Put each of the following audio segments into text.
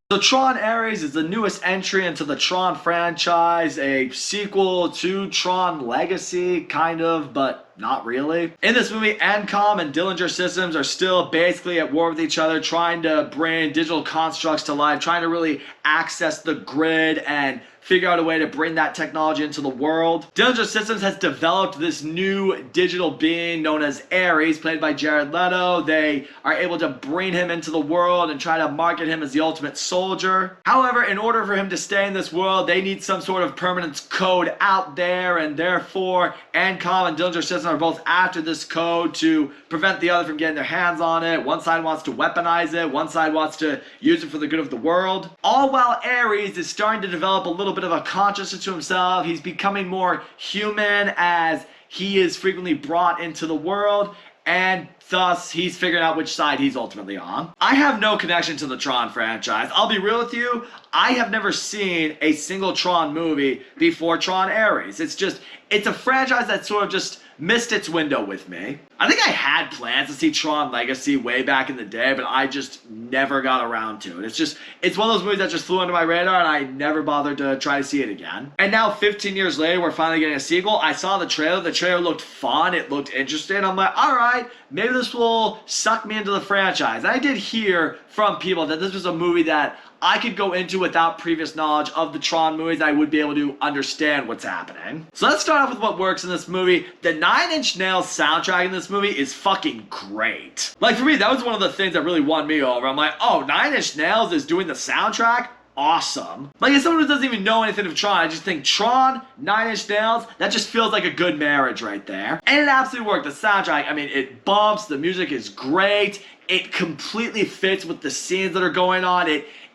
So Tron Ares is the newest entry into the Tron franchise, a sequel to Tron Legacy, kind of, but not really. In this movie, Encom and Dillinger Systems are still basically at war with each other, trying to bring digital constructs to life, trying to really access the grid and figure out a way to bring that technology into the world. Dillinger Systems has developed this new digital being known as Ares, played by Jared Leto. They are able to bring him into the world and try to market him as the ultimate soldier. However, in order for him to stay in this world, they need some sort of permanence code out there, and therefore Encom and Dillinger Systems are both after this code to prevent the other from getting their hands on it. One side wants to weaponize it, one side wants to use it for the good of the world. All while Ares is starting to develop a little bit of a consciousness to himself. He's becoming more human as he is frequently brought into the world, and thus he's figuring out which side he's ultimately on. I have no connection to the Tron franchise. I'll be real with you, I have never seen a single Tron movie before Tron Ares. It's a franchise that sort of just missed its window with me. I think I had plans to see Tron Legacy way back in the day, but I just never got around to it. It's one of those movies that just flew under my radar and I never bothered to try to see it again. And now 15 years later, we're finally getting a sequel. I saw the trailer. The trailer looked fun. It looked interesting. I'm like, all right, maybe this will suck me into the franchise. And I did hear from people that this was a movie that I could go into without previous knowledge of the Tron movies. I would be able to understand what's happening. So let's start off with what works in this movie. The Nine Inch Nails soundtrack in this movie is fucking great. Like, for me, that was one of the things that really won me over. I'm like, oh, Nine Inch Nails is doing the soundtrack? Awesome. Like, as someone who doesn't even know anything of Tron, I just think Tron, Nine Inch Nails, that just feels like a good marriage right there. And it absolutely worked. The soundtrack, I mean, it bumps, the music is great, it completely fits with the scenes that are going on,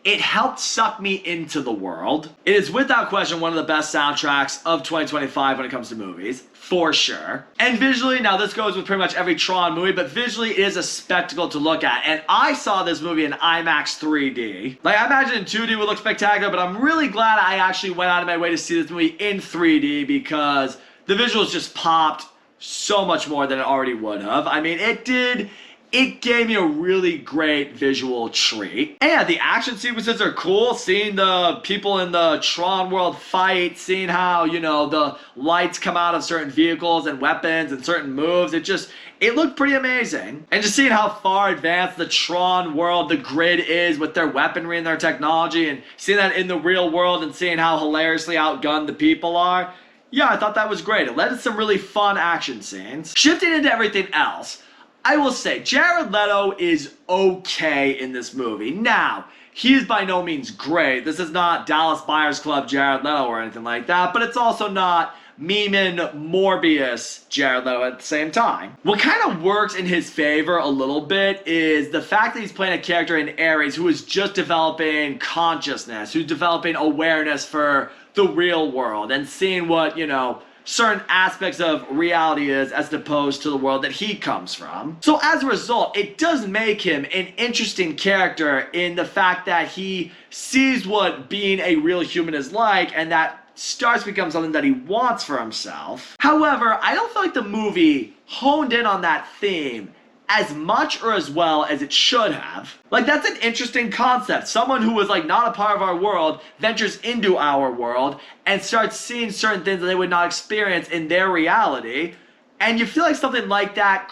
it helped suck me into the world. It is without question one of the best soundtracks of 2025 when it comes to movies, for sure. And visually, now this goes with pretty much every Tron movie, but visually it is a spectacle to look at. And I saw this movie in IMAX 3D. Like, I imagine in 2D would look spectacular, but I'm really glad I actually went out of my way to see this movie in 3D because the visuals just popped so much more than it already would have. I mean, it gave me a really great visual treat. And the action sequences are cool. Seeing the people in the Tron world fight, seeing how, you know, the lights come out of certain vehicles and weapons and certain moves, it looked pretty amazing. And just seeing how far advanced the Tron world, the grid is with their weaponry and their technology, and seeing that in the real world and seeing how hilariously outgunned the people are, yeah, I thought that was great. It led to some really fun action scenes. Shifting into everything else, I will say, Jared Leto is okay in this movie. Now, he is by no means great. This is not Dallas Buyers Club Jared Leto or anything like that, but it's also not Meeman Morbius Jared Leto at the same time. What kind of works in his favor a little bit is the fact that he's playing a character in Ares who is just developing consciousness, who's developing awareness for the real world and seeing what, you know, certain aspects of reality is as opposed to the world that he comes from. So as a result, it does make him an interesting character in the fact that he sees what being a real human is like, and that starts to become something that he wants for himself. However, I don't feel like the movie honed in on that theme as much or as well as it should have. Like, that's an interesting concept. Someone who was like not a part of our world ventures into our world and starts seeing certain things that they would not experience in their reality. And you feel like something like that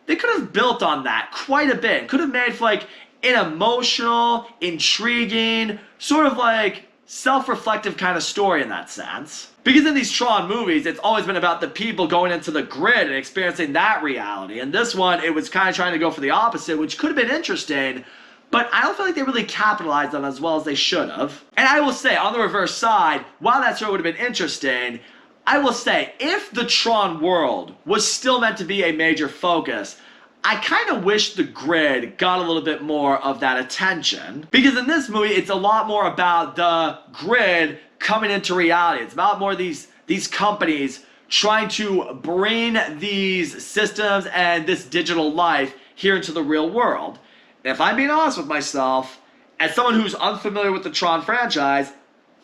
they could have built on that quite a bit. Could have made for like an emotional, intriguing, sort of like self-reflective kind of story in that sense. Because in these Tron movies, it's always been about the people going into the grid and experiencing that reality. And this one, it was kind of trying to go for the opposite, which could have been interesting, but I don't feel like they really capitalized on it as well as they should have. And I will say, on the reverse side, while that story would have been interesting, I will say, if the Tron world was still meant to be a major focus, I kind of wish the grid got a little bit more of that attention. Because in this movie, it's a lot more about the grid coming into reality. It's about more these companies trying to bring these systems and this digital life here into the real world. And if I'm being honest with myself, as someone who's unfamiliar with the Tron franchise,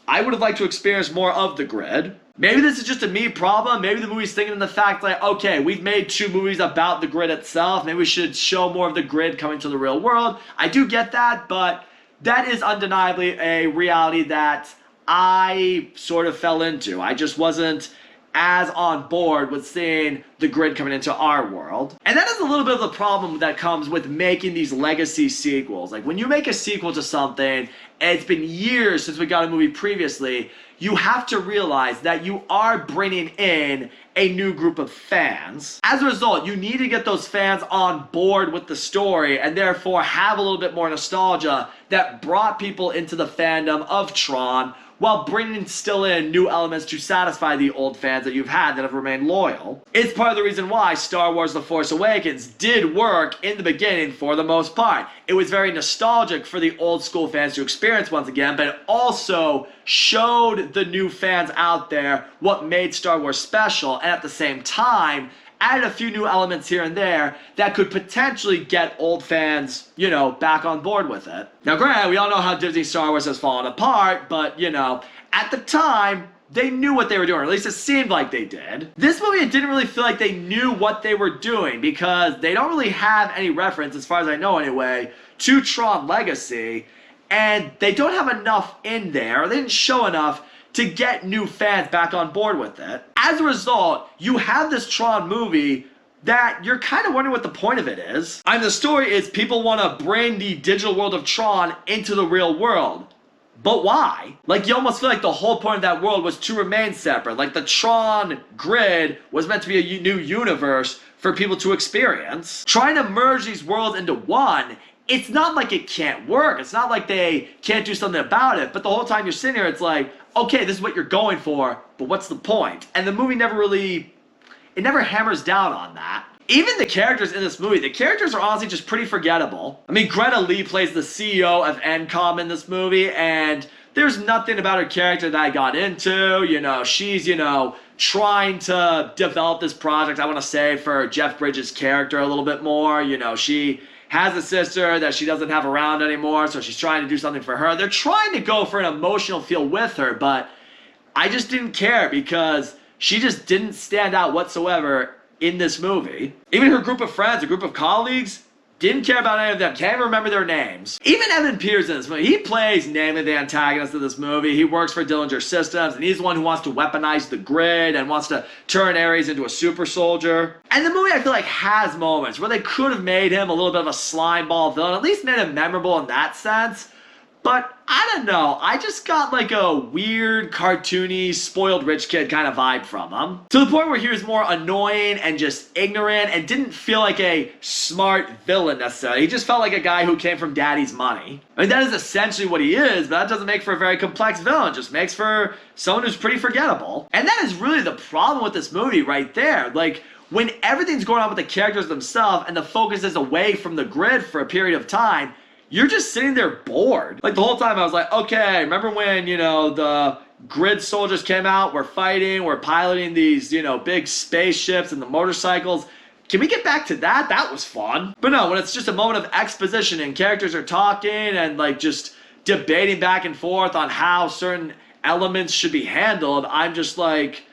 I would have liked to experience more of the grid. Maybe this is just a me problem. Maybe the movie's thinking in the fact like, okay, we've made 2 movies about the grid itself. Maybe we should show more of the grid coming to the real world. I do get that, but that is undeniably a reality that I sort of fell into. I just wasn't as on board with seeing the grid coming into our world. And that is a little bit of the problem that comes with making these legacy sequels. Like when you make a sequel to something, and it's been years since we got a movie previously, you have to realize that you are bringing in a new group of fans. As a result, you need to get those fans on board with the story and therefore have a little bit more nostalgia that brought people into the fandom of Tron while bringing still in new elements to satisfy the old fans that you've had that have remained loyal. It's part of the reason why Star Wars The Force Awakens did work in the beginning for the most part. It was very nostalgic for the old school fans to experience once again, but it also showed the new fans out there what made Star Wars special, and at the same time, added a few new elements here and there that could potentially get old fans, you know, back on board with it. Now granted, we all know how Disney Star Wars has fallen apart, but, you know, at the time, they knew what they were doing, or at least it seemed like they did. This movie, it didn't really feel like they knew what they were doing because they don't really have any reference, as far as I know anyway, to Tron Legacy, and they don't have enough in there, or they didn't show enough to get new fans back on board with it. As a result, you have this Tron movie that you're kind of wondering what the point of it is. I mean, the story is people want to bring the digital world of Tron into the real world. But why? Like, you almost feel like the whole point of that world was to remain separate. Like, the Tron grid was meant to be a new universe for people to experience. Trying to merge these worlds into one, it's not like it can't work. It's not like they can't do something about it. But the whole time you're sitting here, it's like, okay, this is what you're going for, but what's the point? And the movie never hammers down on that. Even the characters in this movie, the characters are honestly just pretty forgettable. I mean, Greta Lee plays the CEO of NCOM in this movie, and there's nothing about her character that I got into. You know, she's, you know, trying to develop this project, I want to say, for Jeff Bridges' character a little bit more. You know, she has a sister that she doesn't have around anymore, so she's trying to do something for her. They're trying to go for an emotional feel with her, but I just didn't care because she just didn't stand out whatsoever in this movie. Even her group of friends, a group of colleagues, didn't care about any of them. Can't even remember their names. Even Evan Peters in this movie, he plays namely the antagonist of this movie. He works for Dillinger Systems, and he's the one who wants to weaponize the grid and wants to turn Ares into a super soldier. And the movie, I feel like, has moments where they could have made him a little bit of a slimeball villain, at least made him memorable in that sense. But I don't know, I just got like a weird, cartoony, spoiled rich kid kind of vibe from him. To the point where he was more annoying and just ignorant and didn't feel like a smart villain necessarily. He just felt like a guy who came from daddy's money. I mean, that is essentially what he is, but that doesn't make for a very complex villain. It just makes for someone who's pretty forgettable. And that is really the problem with this movie right there. Like, when everything's going on with the characters themselves and the focus is away from the grid for a period of time, you're just sitting there bored. Like, the whole time I was like, okay, remember when, you know, the grid soldiers came out, we're fighting, we're piloting these, you know, big spaceships and the motorcycles. Can we get back to that? That was fun. But no, when it's just a moment of exposition and characters are talking and like just debating back and forth on how certain elements should be handled, I'm just like,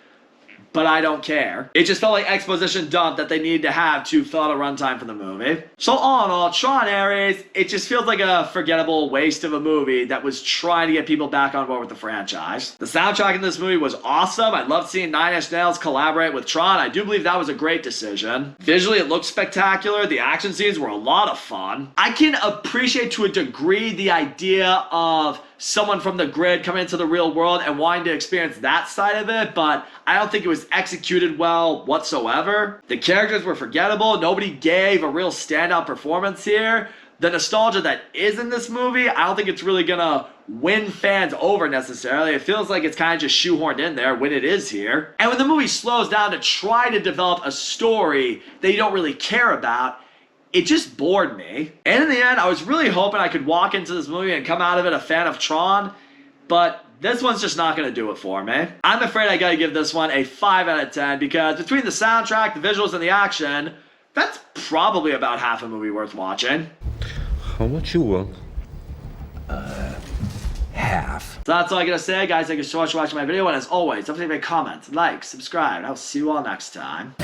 but I don't care. It just felt like exposition dump that they needed to have to fill out a runtime for the movie. So all in all, Tron Ares, it just feels like a forgettable waste of a movie that was trying to get people back on board with the franchise. The soundtrack in this movie was awesome. I loved seeing Nine Inch Nails collaborate with Tron. I do believe that was a great decision. Visually, it looked spectacular. The action scenes were a lot of fun. I can appreciate to a degree the idea of someone from the grid coming into the real world and wanting to experience that side of it, but I don't think it was executed well whatsoever. The characters were forgettable. Nobody gave a real standout performance here. The nostalgia that is in this movie, I don't think it's really gonna win fans over necessarily. It feels like it's kind of just shoehorned in there when it is here. And when the movie slows down to try to develop a story that you don't really care about, it just bored me. And in the end, I was really hoping I could walk into this movie and come out of it a fan of Tron, but this one's just not going to do it for me. I'm afraid I got to give this one a 5 out of 10 because between the soundtrack, the visuals, and the action, that's probably about half a movie worth watching. How much you want? Half. So that's all I gotta say, guys. Thank you so much for watching my video, and as always, don't forget to comment, like, subscribe, and I'll see you all next time.